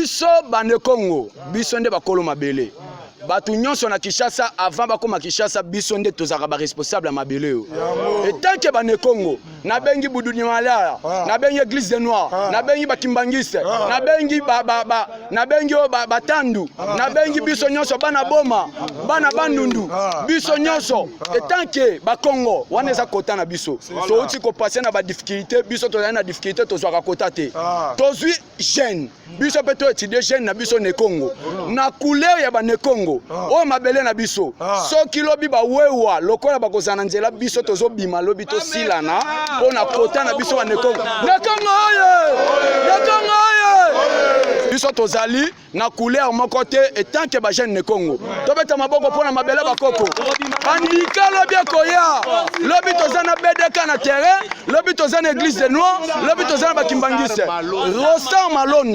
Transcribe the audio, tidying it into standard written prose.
biso bane Congo biso nde bakolo mabele batu nyonso na Kinshasa avant bakoma Kinshasa biso nde tozaka ba responsable ya mabele yo et tant que bane Congo na bengi Buduni Malaya na bengi Église des Noirs na bengi bakimbangiste na bengi na bengi batandu na bengi biso nyonso bana boma bana bandundu biso nyonso et tant que ba Congo wana eza kota na biso to uti ko passer na ba difficulté biso to na difficulté to zwaka kota te tozwi jeune biso peto étudier jeune na biso ne Congo na couleur ya ba ne Congo o mabele na biso soki lobi ba wewa lokola bakozana nzela biso tozo bima lobi to silana pona kota na biso ba ne Congo oye biso tozali na couleur moko te et tant que ba jeune ne Congo to beta maboko pona mabele bakoko andika lobi koya lobi tozana BDK na terrain lobi tozana Église des Noirs lobi tozana bakimbangiste Rostan Malonda